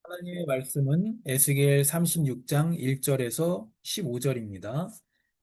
하나님의 말씀은 에스겔 36장 1절에서 15절입니다.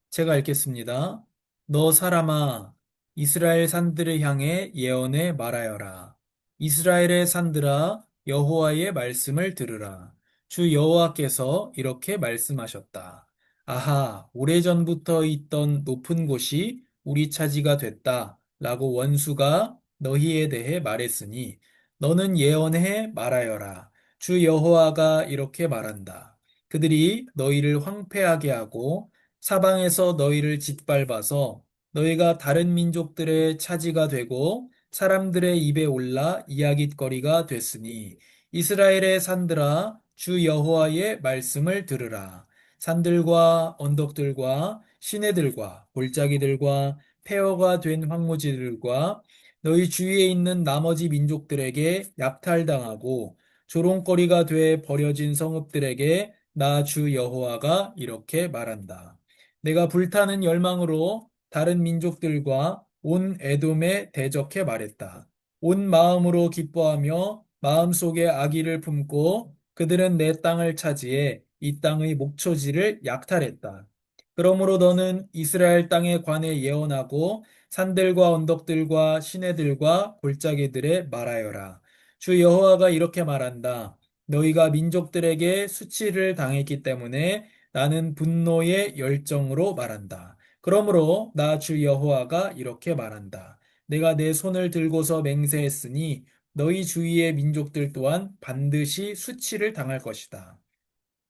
제가 읽겠습니다. 너 사람아, 이스라엘 산들을 향해 예언해 말하여라. 이스라엘의 산들아, 여호와의 말씀을 들으라. 주 여호와께서 이렇게 말씀하셨다. 아하, 오래전부터 있던 높은 곳이 우리 차지가 됐다. 라고 원수가 너희에 대해 말했으니 너는 예언해 말하여라. 주 여호와가 이렇게 말한다. 그들이 너희를 황폐하게 하고 사방에서 너희를 짓밟아서 너희가 다른 민족들의 차지가 되고 사람들의 입에 올라 이야깃거리가 됐으니 이스라엘의 산들아 주 여호와의 말씀을 들으라. 산들과 언덕들과 시내들과 골짜기들과 폐허가 된 황무지들과 너희 주위에 있는 나머지 민족들에게 약탈당하고 조롱거리가 돼 버려진 성읍들에게 나 주 여호와가 이렇게 말한다. 내가 불타는 열망으로 다른 민족들과 온 에돔에 대적해 말했다. 온 마음으로 기뻐하며 마음속에 악의를 품고 그들은 내 땅을 차지해 이 땅의 목초지를 약탈했다. 그러므로 너는 이스라엘 땅에 관해 예언하고 산들과 언덕들과 시내들과 골짜기들에 말하여라. 주 여호와가 이렇게 말한다. 너희가 민족들에게 수치를 당했기 때문에 나는 분노의 열정으로 말한다. 그러므로 나 주 여호와가 이렇게 말한다. 내가 내 손을 들고서 맹세했으니 너희 주위의 민족들 또한 반드시 수치를 당할 것이다.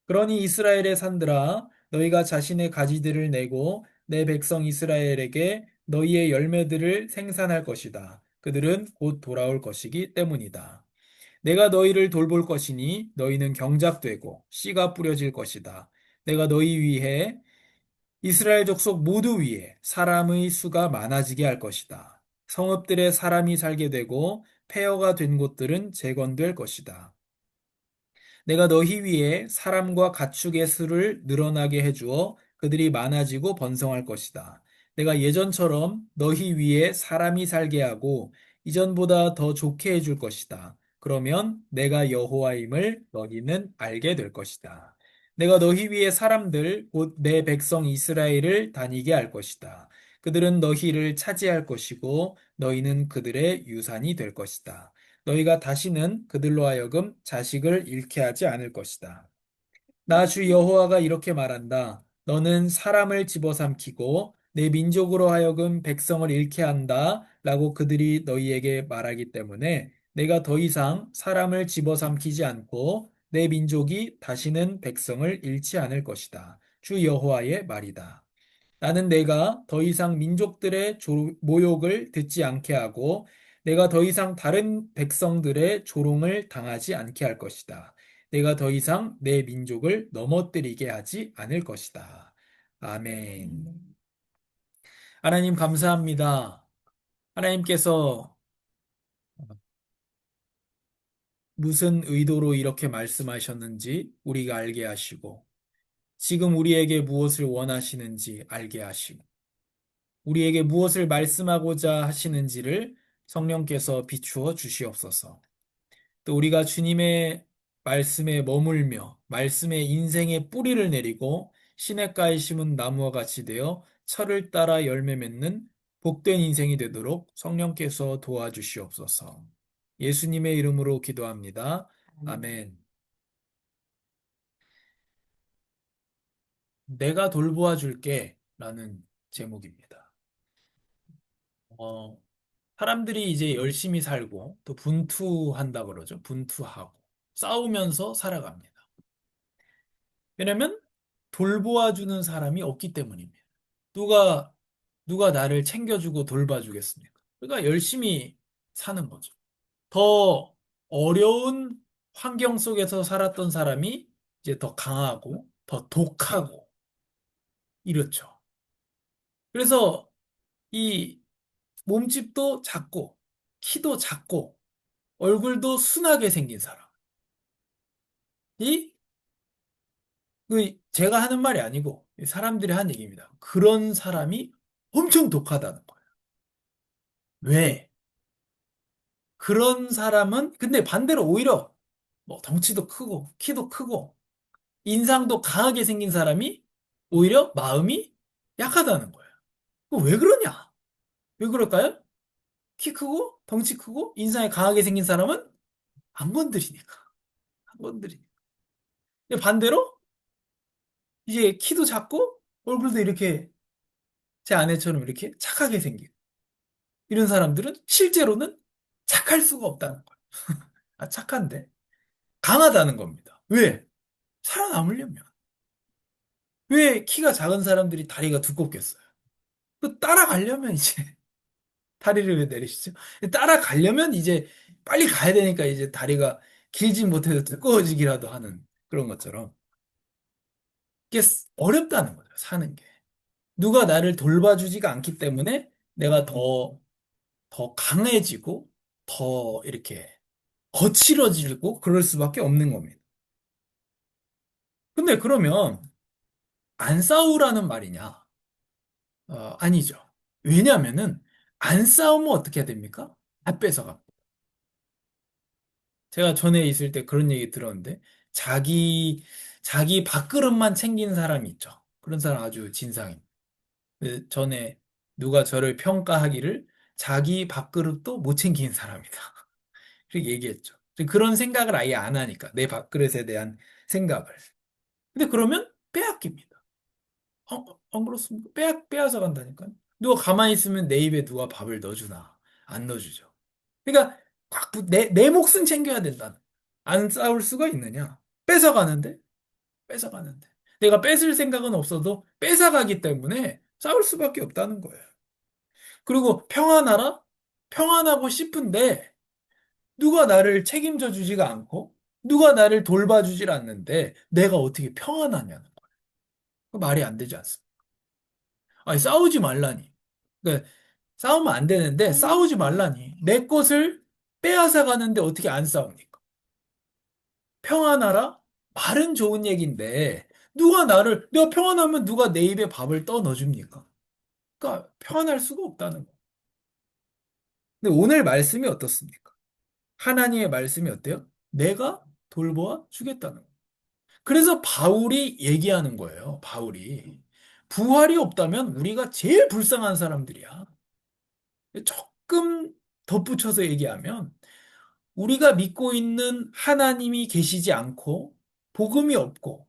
그러니 이스라엘의 산들아 너희가 자신의 가지들을 내고 내 백성 이스라엘에게 너희의 열매들을 생산할 것이다. 그들은 곧 돌아올 것이기 때문이다. 내가 너희를 돌볼 것이니 너희는 경작되고 씨가 뿌려질 것이다. 내가 너희 위해 이스라엘 족속 모두 위에 사람의 수가 많아지게 할 것이다. 성읍들에 사람이 살게 되고 폐허가 된 곳들은 재건될 것이다. 내가 너희 위에 사람과 가축의 수를 늘어나게 해주어 그들이 많아지고 번성할 것이다. 내가 예전처럼 너희 위에 사람이 살게 하고 이전보다 더 좋게 해줄 것이다. 그러면 내가 여호와임을 너희는 알게 될 것이다. 내가 너희 위에 사람들, 곧 내 백성 이스라엘을 다니게 할 것이다. 그들은 너희를 차지할 것이고 너희는 그들의 유산이 될 것이다. 너희가 다시는 그들로 하여금 자식을 잃게 하지 않을 것이다. 나 주 여호와가 이렇게 말한다. 너는 사람을 집어삼키고 내 민족으로 하여금 백성을 잃게 한다. 라고 그들이 너희에게 말하기 때문에 내가 더 이상 사람을 집어삼키지 않고 내 민족이 다시는 백성을 잃지 않을 것이다. 주 여호와의 말이다. 나는 내가 더 이상 민족들의 모욕을 듣지 않게 하고 내가 더 이상 다른 백성들의 조롱을 당하지 않게 할 것이다. 내가 더 이상 내 민족을 넘어뜨리게 하지 않을 것이다. 아멘. 하나님 감사합니다. 하나님께서 무슨 의도로 이렇게 말씀하셨는지 우리가 알게 하시고 지금 우리에게 무엇을 원하시는지 알게 하시고 우리에게 무엇을 말씀하고자 하시는지를 성령께서 비추어 주시옵소서. 또 우리가 주님의 말씀에 머물며 말씀의 인생의 뿌리를 내리고 시냇가에 심은 나무와 같이 되어 철을 따라 열매 맺는 복된 인생이 되도록 성령께서 도와주시옵소서. 예수님의 이름으로 기도합니다. 아멘. 내가 돌보아 줄게 라는 제목입니다. 어, 사람들이 이제 열심히 살고 또 분투한다 그러죠. 분투하고 싸우면서 살아갑니다. 왜냐면 돌보아주는 사람이 없기 때문입니다. 누가 누가 나를 챙겨주고 돌봐주겠습니까? 그러니까 열심히 사는 거죠. 더 어려운 환경 속에서 살았던 사람이 이제 더 강하고 더 독하고 이렇죠. 그래서 이 몸집도 작고 키도 작고 얼굴도 순하게 생긴 사람. 이 제가 하는 말이 아니고 사람들이 한 얘기입니다. 그런 사람이 엄청 독하다는 거예요. 왜? 그런 사람은 근데 반대로 오히려 뭐 덩치도 크고 키도 크고 인상도 강하게 생긴 사람이 오히려 마음이 약하다는 거예요. 그거 왜 그러냐? 왜 그럴까요? 키 크고 덩치 크고 인상이 강하게 생긴 사람은 안 건드리니까. 안 건드리니까. 근데 반대로 이제 키도 작고 얼굴도 이렇게 제 아내처럼 이렇게 착하게 생기고 이런 사람들은 실제로는 착할 수가 없다는 거예요. 아, 착한데 강하다는 겁니다. 왜? 살아남으려면. 왜 키가 작은 사람들이 다리가 두껍겠어요? 또 따라가려면 이제 다리를 왜 내리시죠? 따라가려면 이제 빨리 가야 되니까 이제 다리가 길지 못해도 두꺼워지기라도 하는 그런 것처럼 이게 어렵다는 거죠, 사는 게. 누가 나를 돌봐주지가 않기 때문에 내가 더 강해지고 더 이렇게 거칠어지고 그럴 수밖에 없는 겁니다. 근데 그러면 안 싸우라는 말이냐? 아니죠. 왜냐하면은 안 싸우면 어떻게 해야 됩니까? 다 뺏어가. 제가 전에 있을 때 그런 얘기 들었는데 자기 밥그릇만 챙긴 사람이 있죠. 그런 사람 아주 진상입니다. 전에 누가 저를 평가하기를 자기 밥그릇도 못 챙긴 사람이다. 그렇게 얘기했죠. 그런 생각을 아예 안 하니까 내 밥그릇에 대한 생각을. 근데 그러면 빼앗깁니다. 안 그렇습니까? 빼앗아 간다니까요. 누가 가만히 있으면 내 입에 누가 밥을 넣어주나? 안 넣어주죠. 그러니까 내 몫은 챙겨야 된다. 안 싸울 수가 있느냐? 뺏어가는데? 뺏어가는데. 내가 뺏을 생각은 없어도 뺏어가기 때문에 싸울 수밖에 없다는 거예요. 그리고 평안하라? 평안하고 싶은데 누가 나를 책임져 주지가 않고 누가 나를 돌봐주질 않는데 내가 어떻게 평안하냐는 거예요. 그 말이 안 되지 않습니까? 아니, 싸우지 말라니. 그러니까 싸우면 안 되는데 싸우지 말라니. 내 것을 빼앗아 가는데 어떻게 안 싸웁니까? 평안하라? 말은 좋은 얘기인데 내가 평안하면 누가 내 입에 밥을 떠 넣어줍니까? 그러니까 평안할 수가 없다는 거. 근데 오늘 말씀이 어떻습니까? 하나님의 말씀이 어때요? 내가 돌보아 주겠다는 거. 그래서 바울이 얘기하는 거예요. 바울이. 부활이 없다면 우리가 제일 불쌍한 사람들이야. 조금 덧붙여서 얘기하면 우리가 믿고 있는 하나님이 계시지 않고 복음이 없고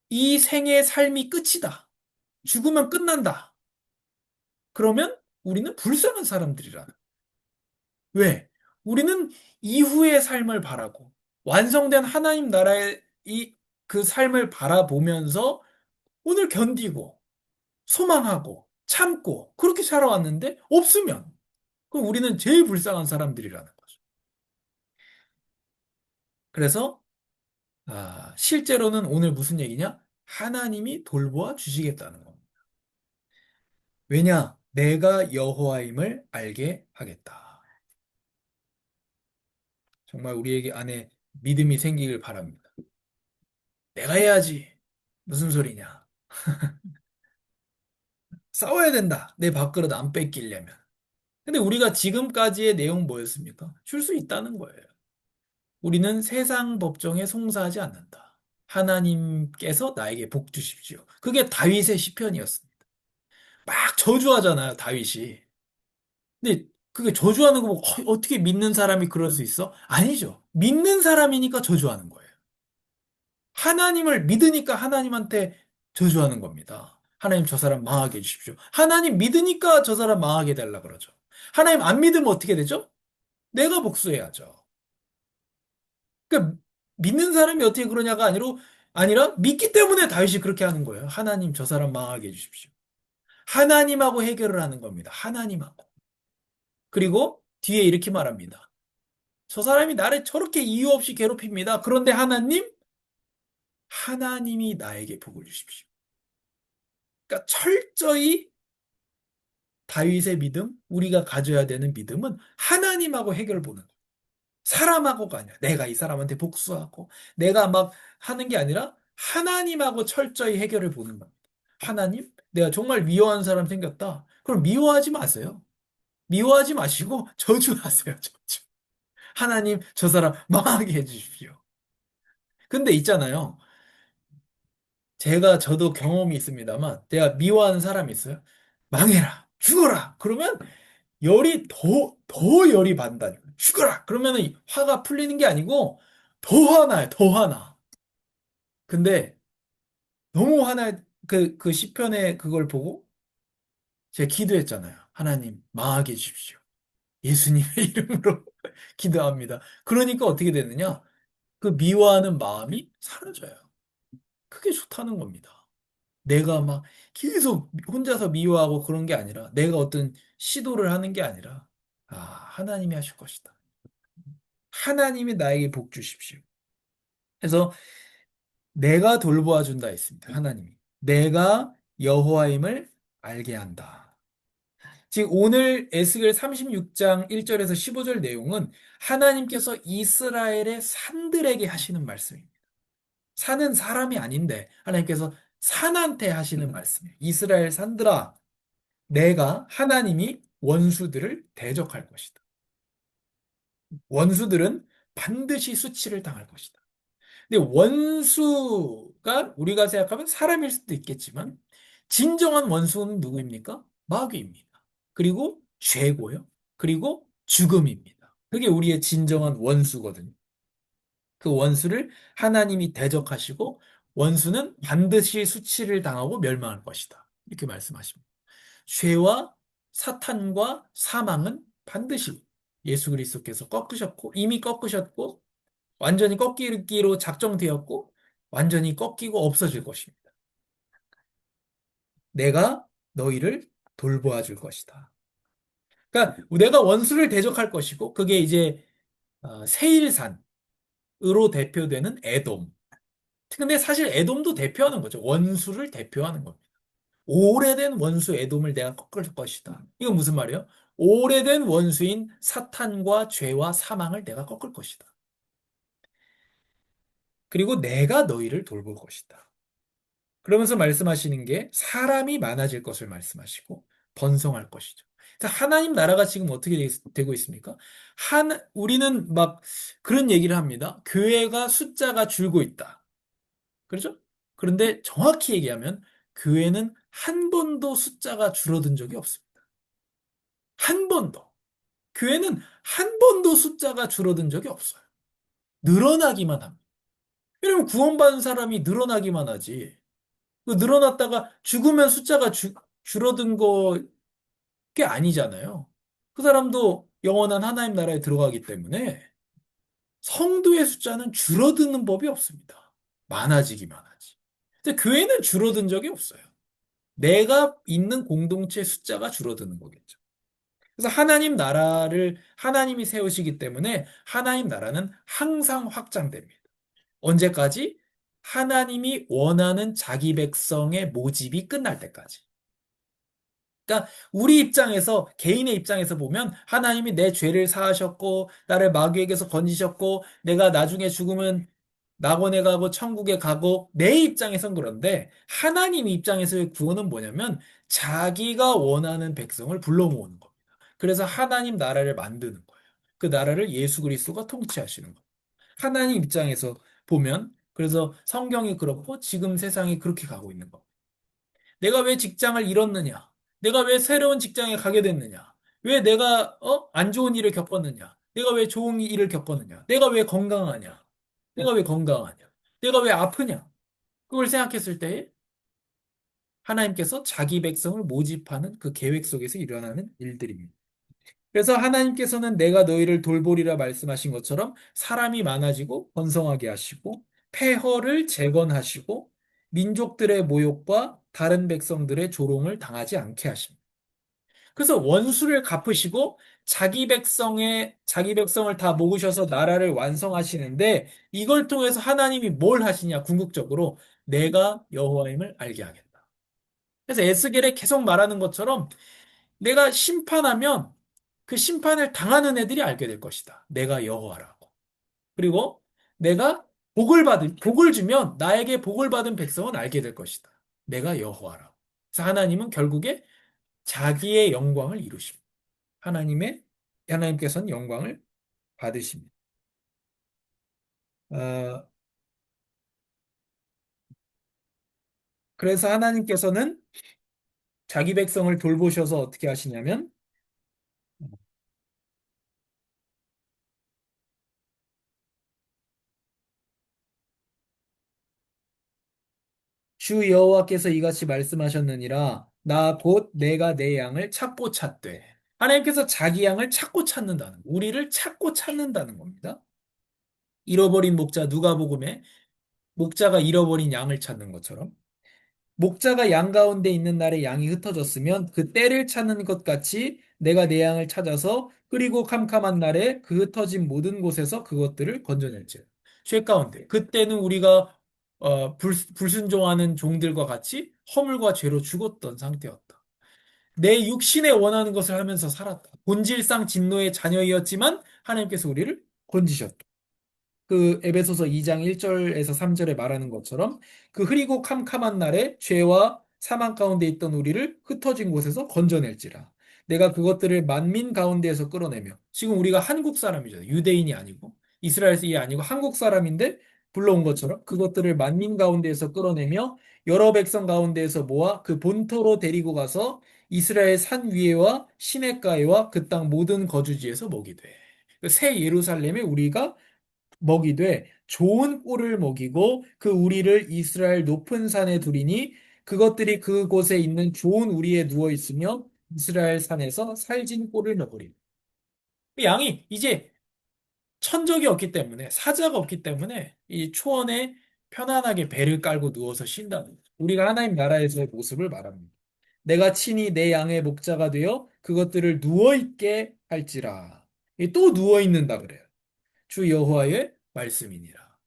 이 생의 삶이 끝이다. 죽으면 끝난다. 그러면 우리는 불쌍한 사람들이라는. 왜? 우리는 이후의 삶을 바라고 완성된 하나님 나라의 그 삶을 바라보면서 오늘 견디고 소망하고 참고 그렇게 살아왔는데 없으면 그럼 우리는 제일 불쌍한 사람들이라는 거죠. 그래서 실제로는 오늘 무슨 얘기냐? 하나님이 돌보아 주시겠다는 겁니다. 왜냐? 내가 여호와임을 알게 하겠다. 정말 우리에게 안에 믿음이 생기길 바랍니다. 내가 해야지. 무슨 소리냐? 싸워야 된다. 내 밥그릇 안 뺏기려면. 근데 우리가 지금까지의 내용 뭐였습니까? 줄 수 있다는 거예요. 우리는 세상 법정에 송사하지 않는다. 하나님께서 나에게 복 주십시오. 그게 다윗의 시편이었습니다. 막 저주하잖아요, 다윗이. 근데 그게 저주하는 거 보고 어떻게 믿는 사람이 그럴 수 있어? 아니죠. 믿는 사람이니까 저주하는 거예요. 하나님을 믿으니까 하나님한테 저주하는 겁니다. 하나님 저 사람 망하게 해주십시오. 하나님 믿으니까 저 사람 망하게 해달라 그러죠. 하나님 안 믿으면 어떻게 되죠? 내가 복수해야죠. 그러니까 믿는 사람이 어떻게 그러냐가 아니라 믿기 때문에 다윗이 그렇게 하는 거예요. 하나님 저 사람 망하게 해주십시오. 하나님하고 해결을 하는 겁니다. 하나님하고. 그리고 뒤에 이렇게 말합니다. 저 사람이 나를 저렇게 이유 없이 괴롭힙니다. 그런데 하나님이 나에게 복을 주십시오. 그러니까 철저히 다윗의 믿음, 우리가 가져야 되는 믿음은 하나님하고 해결 보는 거예요. 사람하고가 아니라 내가 이 사람한테 복수하고 내가 막 하는 게 아니라 하나님하고 철저히 해결을 보는 겁니다. 하나님, 내가 정말 미워하는 사람 생겼다. 그럼 미워하지 마세요. 미워하지 마시고 저주하세요. 저주. 하나님, 저 사람 망하게 해주십시오. 근데 있잖아요. 저도 경험이 있습니다만, 내가 미워하는 사람이 있어요. 망해라! 죽어라! 그러면 더 열이 받는다니까. 죽어라! 그러면은 화가 풀리는 게 아니고, 더 화나요, 더 화나. 근데 너무 그 시편의 그걸 보고 제가 기도했잖아요. 하나님, 망하게 해주십시오. 예수님의 이름으로 기도합니다. 그러니까 어떻게 되느냐? 그 미워하는 마음이 사라져요. 그게 좋다는 겁니다. 내가 막 계속 혼자서 미워하고 그런 게 아니라, 내가 어떤 시도를 하는 게 아니라, 아, 하나님이 하실 것이다. 하나님이 나에게 복 주십시오. 그래서 내가 돌보아 준다 했습니다. 하나님이. 내가 여호와임을 알게 한다. 지금 오늘 에스겔 36장 1절에서 15절 내용은 하나님께서 이스라엘의 산들에게 하시는 말씀입니다. 산은 사람이 아닌데 하나님께서 산한테 하시는 말씀이에요. 이스라엘 산들아, 내가 하나님이 원수들을 대적할 것이다. 원수들은 반드시 수치를 당할 것이다. 근데 원수가 우리가 생각하면 사람일 수도 있겠지만 진정한 원수는 누구입니까? 마귀입니다. 그리고 죄고요. 그리고 죽음입니다. 그게 우리의 진정한 원수거든요. 그 원수를 하나님이 대적하시고 원수는 반드시 수치를 당하고 멸망할 것이다. 이렇게 말씀하십니다. 죄와 사탄과 사망은 반드시 예수 그리스도께서 꺾으셨고 이미 꺾으셨고 완전히 꺾이기로 작정되었고 완전히 꺾이고 없어질 것입니다. 내가 너희를 돌보아 줄 것이다. 그러니까 내가 원수를 대적할 것이고 그게 이제 세일산으로 대표되는 에돔. 근데 사실 에돔도 대표하는 거죠. 원수를 대표하는 겁니다. 오래된 원수 에돔을 내가 꺾을 것이다. 이건 무슨 말이에요? 오래된 원수인 사탄과 죄와 사망을 내가 꺾을 것이다. 그리고 내가 너희를 돌볼 것이다. 그러면서 말씀하시는 게 사람이 많아질 것을 말씀하시고 번성할 것이죠. 그래서 하나님 나라가 지금 어떻게 되고 있습니까? 우리는 막 그런 얘기를 합니다. 교회가 숫자가 줄고 있다. 그렇죠? 그런데 정확히 얘기하면 교회는 한 번도 숫자가 줄어든 적이 없습니다. 한 번도. 교회는 한 번도 숫자가 줄어든 적이 없어요. 늘어나기만 합니다. 왜냐면 구원받은 사람이 늘어나기만 하지. 그 늘어났다가 죽으면 숫자가 줄어든 게 아니잖아요. 그 사람도 영원한 하나님 나라에 들어가기 때문에 성도의 숫자는 줄어드는 법이 없습니다. 많아지기만 하지. 근데 교회는 줄어든 적이 없어요. 내가 있는 공동체 숫자가 줄어드는 거겠죠. 그래서 하나님 나라를 하나님이 세우시기 때문에 하나님 나라는 항상 확장됩니다. 언제까지? 하나님이 원하는 자기 백성의 모집이 끝날 때까지. 그러니까 우리 입장에서 개인의 입장에서 보면 하나님이 내 죄를 사하셨고 나를 마귀에게서 건지셨고 내가 나중에 죽으면 낙원에 가고 천국에 가고 내 입장에선 그런데 하나님 입장에서의 구원은 뭐냐면 자기가 원하는 백성을 불러 모으는 겁니다. 그래서 하나님 나라를 만드는 거예요. 그 나라를 예수 그리스도가 통치하시는 거예요. 하나님 입장에서 보면 그래서 성경이 그렇고 지금 세상이 그렇게 가고 있는 겁니다. 내가 왜 직장을 잃었느냐? 내가 왜 새로운 직장에 가게 됐느냐? 왜 내가 안 좋은 일을 겪었느냐? 내가 왜 좋은 일을 겪었느냐? 내가 왜 건강하냐? 내가 왜 건강하냐? 내가 왜 아프냐? 그걸 생각했을 때 하나님께서 자기 백성을 모집하는 그 계획 속에서 일어나는 일들입니다. 그래서 하나님께서는 내가 너희를 돌보리라 말씀하신 것처럼 사람이 많아지고 번성하게 하시고 폐허를 재건하시고 민족들의 모욕과 다른 백성들의 조롱을 당하지 않게 하십니다. 그래서 원수를 갚으시고 자기 백성을 다 모으셔서 나라를 완성하시는데 이걸 통해서 하나님이 뭘 하시냐 궁극적으로 내가 여호와임을 알게 하겠다. 그래서 에스겔에 계속 말하는 것처럼 내가 심판하면 그 심판을 당하는 애들이 알게 될 것이다. 내가 여호와라고. 그리고 내가 복을 주면 나에게 복을 받은 백성은 알게 될 것이다. 내가 여호와라고. 그래서 하나님은 결국에 자기의 영광을 이루십니다. 하나님께서는 영광을 받으십니다. 어, 그래서 하나님께서는 자기 백성을 돌보셔서 어떻게 하시냐면 주 여호와께서 이같이 말씀하셨느니라 나 곧 내가 내 양을 찾고 찾되 하나님께서 자기 양을 찾고 찾는다는 우리를 찾고 찾는다는 겁니다. 잃어버린 목자 누가복음에 목자가 잃어버린 양을 찾는 것처럼 목자가 양 가운데 있는 날에 양이 흩어졌으면 그 때를 찾는 것 같이 내가 내 양을 찾아서 흐리고 캄캄한 날에 그 흩어진 모든 곳에서 그것들을 건져낼지라. 죄 가운데 그때는 우리가 불순종하는 종들과 같이 허물과 죄로 죽었던 상태였다. 내 육신에 원하는 것을 하면서 살았다. 본질상 진노의 자녀이었지만 하나님께서 우리를 건지셨다. 그 에베소서 2장 1절에서 3절에 말하는 것처럼 그 흐리고 캄캄한 날에 죄와 사망 가운데 있던 우리를 흩어진 곳에서 건져낼지라. 내가 그것들을 만민 가운데에서 끌어내며 지금 우리가 한국 사람이잖아요. 유대인이 아니고 이스라엘이 아니고 한국 사람인데 불러온 것처럼 그것들을 만민 가운데에서 끌어내며 여러 백성 가운데에서 모아 그 본토로 데리고 가서 이스라엘 산 위에와 시냇가에와 그 땅 모든 거주지에서 먹이되 새 예루살렘에 우리가 먹이되 좋은 꼴을 먹이고 그 우리를 이스라엘 높은 산에 두리니 그것들이 그곳에 있는 좋은 우리에 누워 있으며 이스라엘 산에서 살진 꼴을 먹으리. 양이 이제 천적이 없기 때문에 사자가 없기 때문에 이 초원에 편안하게 배를 깔고 누워서 쉰다는 거죠. 우리가 하나님 나라에서의 모습을 말합니다. 내가 친히 내 양의 목자가 되어 그것들을 누워 있게 할지라. 또 누워 있는다 그래요. 주 여호와의 말씀이니라.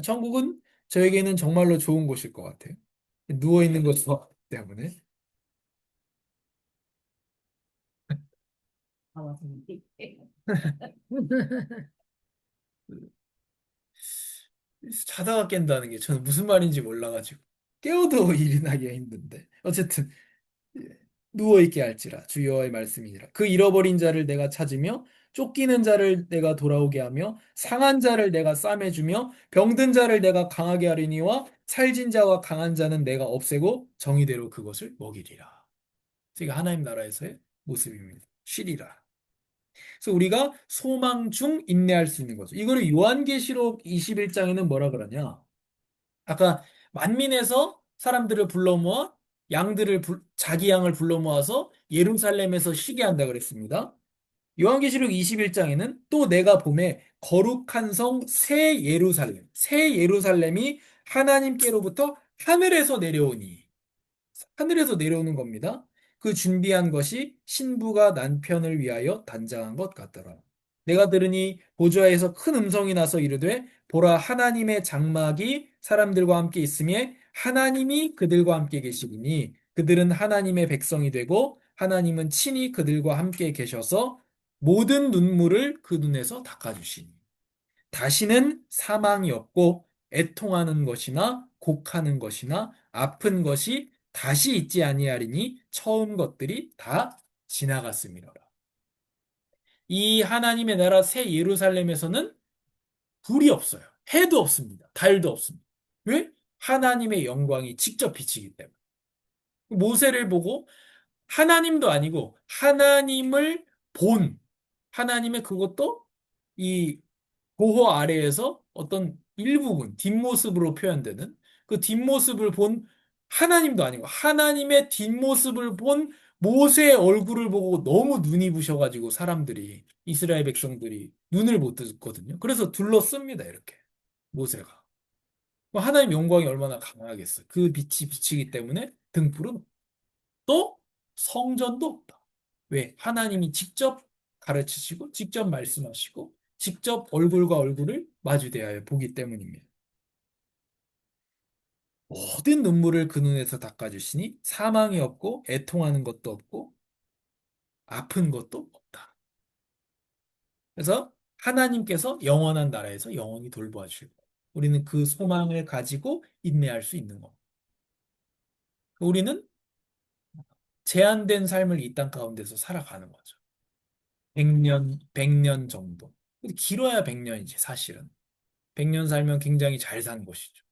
천국은 저에게는 정말로 좋은 곳일 것 같아요. 누워 있는 것 좋아하기 때문에. 자다가 깬다는 게 저는 무슨 말인지 몰라가지고 깨워도 일이 나기가 힘든데 어쨌든 예, 누워 있게 할지라 주 여호와의 말씀이니라 그 잃어버린 자를 내가 찾으며 쫓기는 자를 내가 돌아오게 하며 상한 자를 내가 싸매주며 병든 자를 내가 강하게 하리니와 살진 자와 강한 자는 내가 없애고 정의대로 그것을 먹이리라. 이게 하나님 나라에서의 모습입니다. 쉬리라. 그래서 우리가 소망 중 인내할 수 있는 거죠. 이거를 요한계시록 21장에는 뭐라 그러냐? 아까 만민에서 사람들을 불러 모아 자기 양을 불러 모아서 예루살렘에서 쉬게 한다 그랬습니다. 요한계시록 21장에는 또 내가 봄에 거룩한 성 새 예루살렘이 하나님께로부터 하늘에서 내려오는 겁니다. 그 준비한 것이 신부가 남편을 위하여 단장한 것 같더라. 내가 들으니 보좌에서 큰 음성이 나서 이르되 보라 하나님의 장막이 사람들과 함께 있으며 하나님이 그들과 함께 계시리니 그들은 하나님의 백성이 되고 하나님은 친히 그들과 함께 계셔서 모든 눈물을 그 눈에서 닦아주시니 다시는 사망이 없고 애통하는 것이나 곡하는 것이나 아픈 것이 다시 있지 아니하리니 처음 것들이 다 지나갔음이로라. 이 하나님의 나라 새 예루살렘에서는 불이 없어요. 해도 없습니다. 달도 없습니다. 왜? 하나님의 영광이 직접 비치기 때문에. 모세를 보고 하나님도 아니고 하나님을 본 하나님의 그것도 이 보호 아래에서 어떤 일부분, 뒷모습으로 표현되는 그 뒷모습을 본 하나님도 아니고 하나님의 뒷모습을 본 모세의 얼굴을 보고 너무 눈이 부셔가지고 사람들이, 이스라엘 백성들이 눈을 못 뜨거든요. 그래서 둘러씁니다, 이렇게. 모세가. 하나님 영광이 얼마나 강하겠어. 그 빛이 비치기 때문에 등불은 없고. 또 성전도 없다. 왜? 하나님이 직접 가르치시고, 직접 말씀하시고, 직접 얼굴과 얼굴을 마주대하여 보기 때문입니다. 모든 눈물을 그 눈에서 닦아주시니 사망이 없고 애통하는 것도 없고 아픈 것도 없다. 그래서 하나님께서 영원한 나라에서 영원히 돌보아 주실 거예요. 우리는 그 소망을 가지고 인내할 수 있는 겁니다. 우리는 제한된 삶을 이 땅 가운데서 살아가는 거죠. 100년 정도. 길어야 100년이지, 사실은. 100년 살면 굉장히 잘 산 것이죠.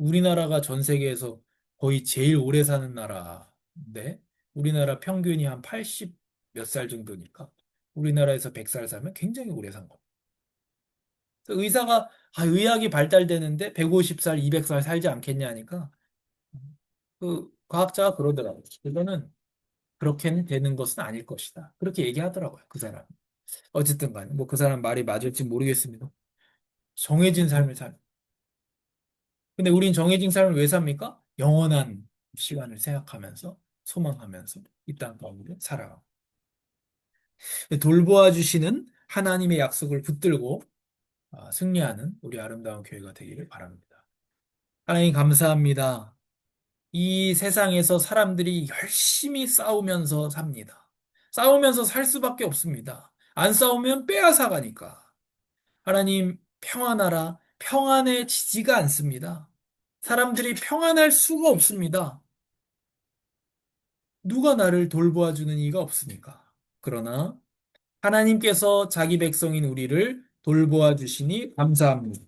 우리나라가 전 세계에서 거의 제일 오래 사는 나라인데, 우리나라 평균이 한 80 몇 살 정도니까, 우리나라에서 100살 살면 굉장히 오래 산 겁니다. 그래서 의사가, 의학이 발달되는데 150살, 200살 살지 않겠냐 하니까, 그 과학자가 그러더라고요. 이거는 그렇게는 되는 것은 아닐 것이다. 그렇게 얘기하더라고요, 그 사람. 어쨌든 간에, 뭐 그 사람 말이 맞을지 모르겠습니다. 정해진 삶을 살. 근데 우린 정해진 삶을 왜 삽니까? 영원한 시간을 생각하면서, 소망하면서 이 땅 가운데 살아가고. 돌보아 주시는 하나님의 약속을 붙들고 승리하는 우리 아름다운 교회가 되기를 바랍니다. 하나님 감사합니다. 이 세상에서 사람들이 열심히 싸우면서 삽니다. 싸우면서 살 수밖에 없습니다. 안 싸우면 빼앗아 가니까. 하나님 평안하라. 평안해지지가 않습니다. 사람들이 평안할 수가 없습니다. 누가 나를 돌보아 주는 이가 없으니까. 그러나 하나님께서 자기 백성인 우리를 돌보아 주시니 감사합니다.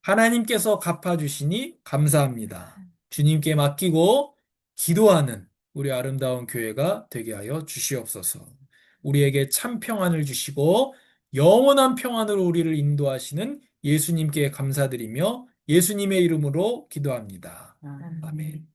하나님께서 갚아주시니 감사합니다. 주님께 맡기고 기도하는 우리 아름다운 교회가 되게 하여 주시옵소서. 우리에게 참 평안을 주시고 영원한 평안으로 우리를 인도하시는 예수님께 감사드리며 예수님의 이름으로 기도합니다. 아멘.